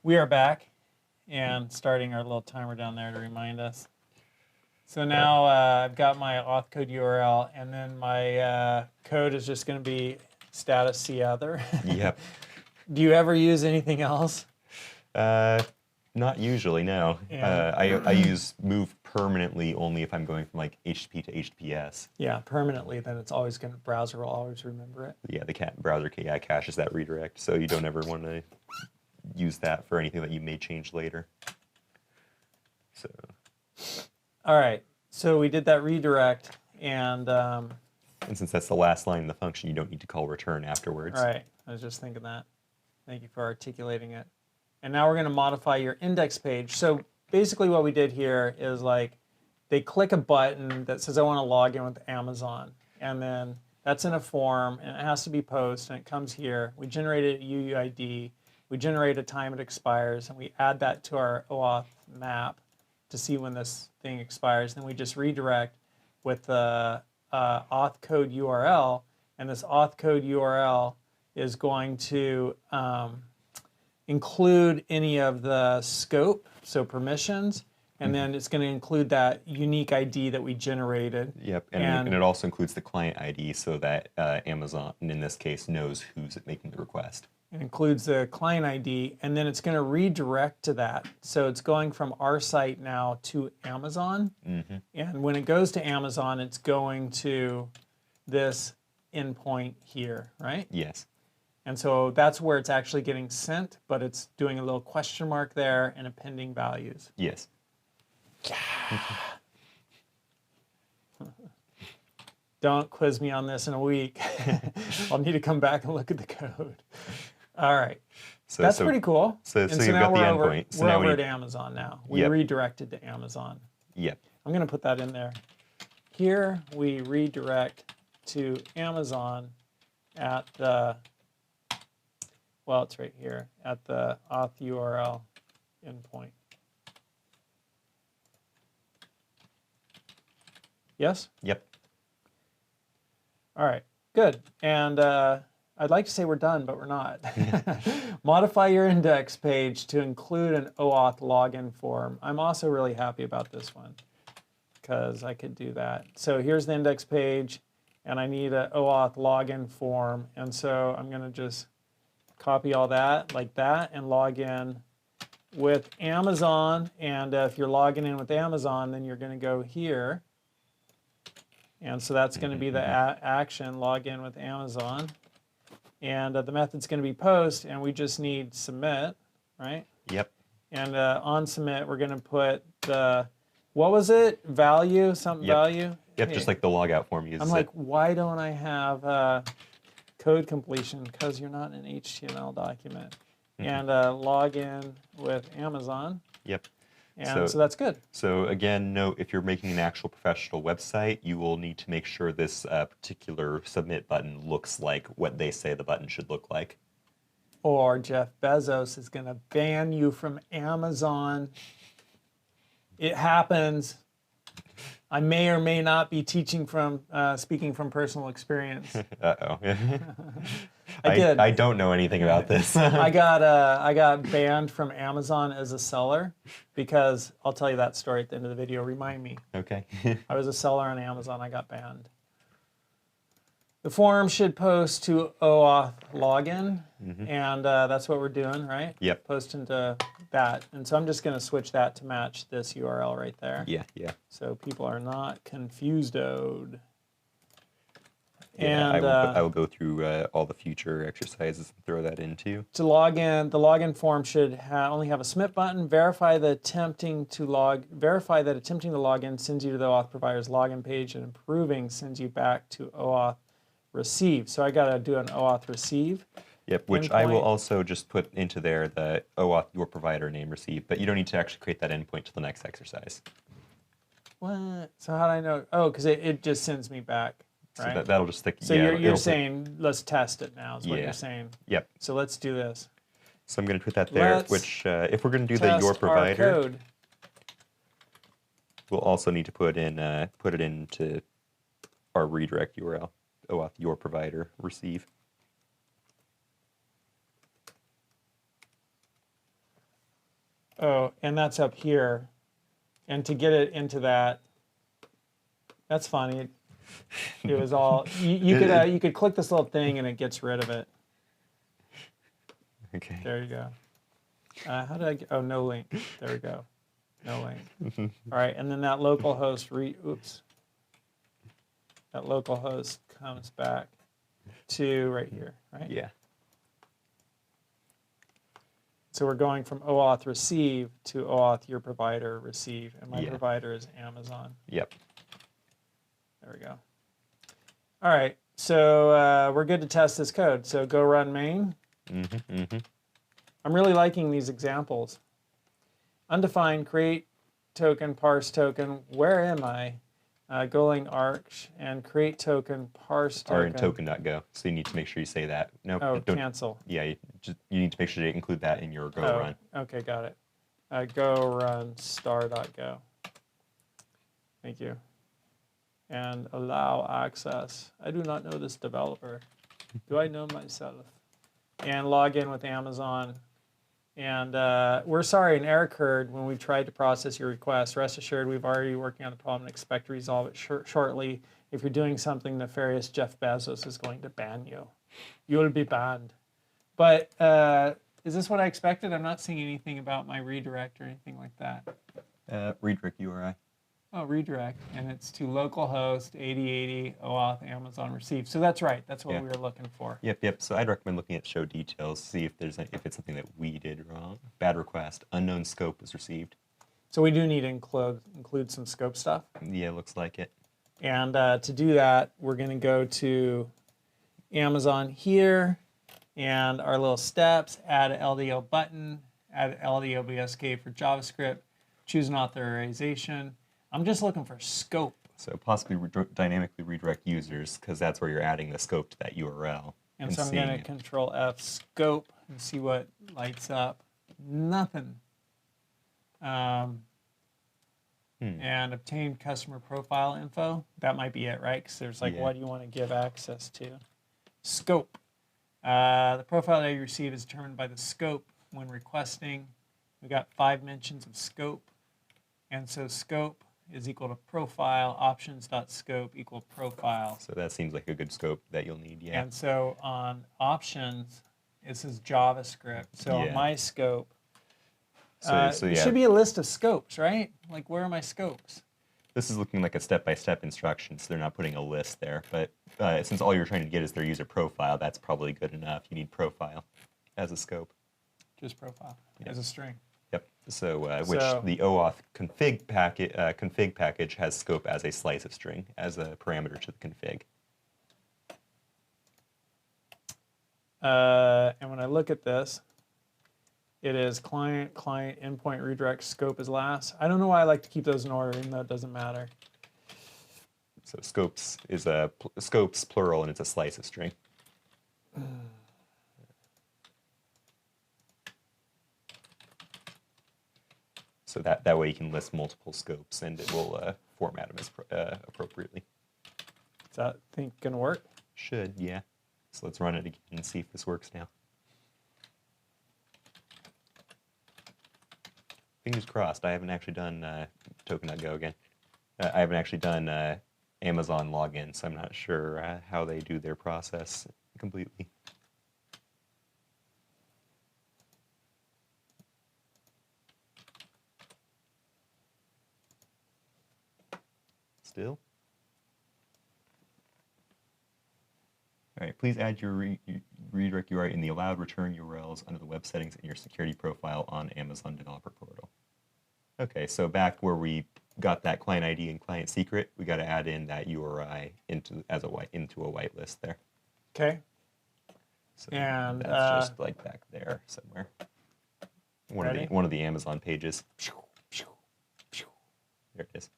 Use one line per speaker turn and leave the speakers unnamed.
We are back and starting our little timer down there to remind us. So now I've got my auth code URL, and then my code is just going to be status C other.
Yep.
Do you ever use anything else?
Not usually, no.
Yeah.
I use move permanently only if I'm going from like HTTP to HTTPS.
Yeah, permanently, then it's always going to, browser will always remember it.
Yeah, the browser caches that redirect, so you don't ever want to use that for anything that you may change later. So.
All right, so we did that redirect, and
since that's the last line of the function, you don't need to call return afterwards.
Right, I was just thinking that. Thank you for articulating it. And now we're going to modify your index page. So basically what we did here is like they click a button that says I want to log in with Amazon, and then that's in a form, and it has to be post, and it comes here. We generate a UUID, we generate a time it expires, and we add that to our OAuth map to see when this thing expires. Then we just redirect with the auth code URL, and this auth code URL is going to include any of the scope, so permissions, and then it's going to include that unique ID that we generated.
Yep, and it also includes the client ID so that Amazon, in this case, knows who's making the request.
It includes the client ID, and then it's going to redirect to that. So it's going from our site now to Amazon, and when it goes to Amazon, it's going to this endpoint here, right?
Yes.
And so that's where it's actually getting sent, but it's doing a little question mark there and appending values.
Yes.
Don't quiz me on this in a week. I'll need to come back and look at the code. All right.
So,
that's pretty cool.
So
and
you've got the endpoint.
We're over at Amazon now. We redirected to Amazon.
Yep.
I'm going to put that in there. Here we redirect to Amazon at the, well, it's right here, at the auth URL endpoint. Yes?
Yep.
All right, good. And I'd like to say we're done, but we're not. Modify your index page to include an OAuth login form. I'm also really happy about this one because I could do that. So here's the index page, and I need an OAuth login form. And so I'm going to just copy all that like that and log in with Amazon. And if you're logging in with Amazon, then you're going to go here. And so that's going to be the action, log in with Amazon. And the method's going to be post, and we just need submit, right?
Yep.
And on submit, we're going to put the, what was it? Value, something value?
Yep, hey, just like the logout form uses.
I'm like, why don't I have code completion? Because you're not an HTML document. And log in with Amazon.
Yep.
And so that's good.
So again, note, if you're making an actual professional website, you will need to make sure this particular submit button looks like what they say the button should look like.
Or Jeff Bezos is going to ban you from Amazon. It happens. I may or may not be teaching from, speaking from personal experience.
Uh-oh.
I did.
I don't know anything about this.
I got banned from Amazon as a seller because I'll tell you that story at the end of the video. Remind me.
Okay.
I was a seller on Amazon. I got banned. The form should post to OAuth login, and that's what we're doing, right?
Yep.
Post into that. And so I'm just going to switch that to match this URL right there.
Yeah, yeah.
So people are not confused-o'd.
Yeah,
and
I will go through all the future exercises and throw that in too.
To log in, the login form should only have a submit button. Verify that attempting to log in sends you to the OAuth provider's login page, and approving sends you back to OAuth receive. So I got to do an OAuth receive.
Yep, which I will also just put into there the OAuth your provider name receive, but you don't need to actually create that endpoint to the next exercise.
What? So how do I know? Oh, because it just sends me back. Right?
So that'll just stick.
So
yeah,
you're saying let's test it now is what you're saying.
Yep.
So let's do this.
So I'm going to put that there, which if we're going to do the your provider,
code.
We'll also need to put it into our redirect URL, OAuth your provider receive.
Oh, and that's up here. And to get it into that, that's funny. It was all you could click this little thing and it gets rid of it.
Okay.
There you go. How did I get? Oh, no link. There we go. No link. All right, and then that localhost that localhost comes back to right here, right?
Yeah.
So we're going from OAuth receive to OAuth your provider receive, and my
Yeah.
provider is Amazon.
Yep.
There we go. All right, so we're good to test this code. So go run main. I'm really liking these examples. Undefined, create token, parse token. Where am I? Golang arch and create token, parse token.
Are in token.go. So you need to make sure you say that. No,
Oh,
don't.
cancel.
Yeah, you need to make sure to include that in your go run.
Okay, got it. Go run star.go. Thank you. And allow access. I do not know this developer. Do I know myself? And log in with Amazon. And we're sorry, an error occurred when we tried to process your request. Rest assured, we've already working on the problem and expect to resolve it shortly. If you're doing something nefarious, Jeff Bezos is going to ban you. You'll be banned. But is this what I expected? I'm not seeing anything about my redirect or anything like that.
Redirect URI.
Oh, redirect, and it's to localhost 8080 OAuth Amazon receive. So that's right. That's what we were looking for.
Yep. So I'd recommend looking at show details, see if if it's something that we did wrong. Bad request, unknown scope was received.
So we do need to include some scope stuff.
Yeah, looks like it.
And to do that, we're going to go to Amazon here, and our little steps, add an LDO button, add LDO BSK for JavaScript, choose an authorization. I'm just looking for scope.
So possibly dynamically redirect users, because that's where you're adding the scope to that URL.
And so I'm going to Control F scope and see what lights up. Nothing. And obtain customer profile info. That might be it, right? Because there's like, what do you want to give access to? Scope. The profile that you receive is determined by the scope when requesting. We got 5 mentions of scope. And so scope is equal to profile, options.scope equal profile.
So that seems like a good scope that you'll need, yeah.
And so on options, this is JavaScript. So on my scope, there should be a list of scopes, right? Like, where are my scopes?
This is looking like a step-by-step instruction, so they're not putting a list there. But since all you're trying to get is their user profile, that's probably good enough. You need profile as a scope.
Just profile as a string.
Yep. So the OAuth config package has scope as a slice of string as a parameter to the config.
And when I look at this, it is client, endpoint, redirect, scope is last. I don't know why I like to keep those in order, even though it doesn't matter.
So scopes is scopes plural, and it's a slice of string. So that way you can list multiple scopes, and it will format them as appropriately.
Is that think gonna work?
Should, yeah. So let's run it again and see if this works now. Fingers crossed. I haven't actually done token.go again. I haven't actually done Amazon login, so I'm not sure how they do their process completely. Still? All right, please add your redirect URI in the allowed return URLs under the web settings in your security profile on Amazon Developer Portal. Okay, so back where we got that client ID and client secret, we got to add in that URI into a whitelist there.
Okay.
So
and
that's just like back there somewhere. One of the Amazon pages. There it is.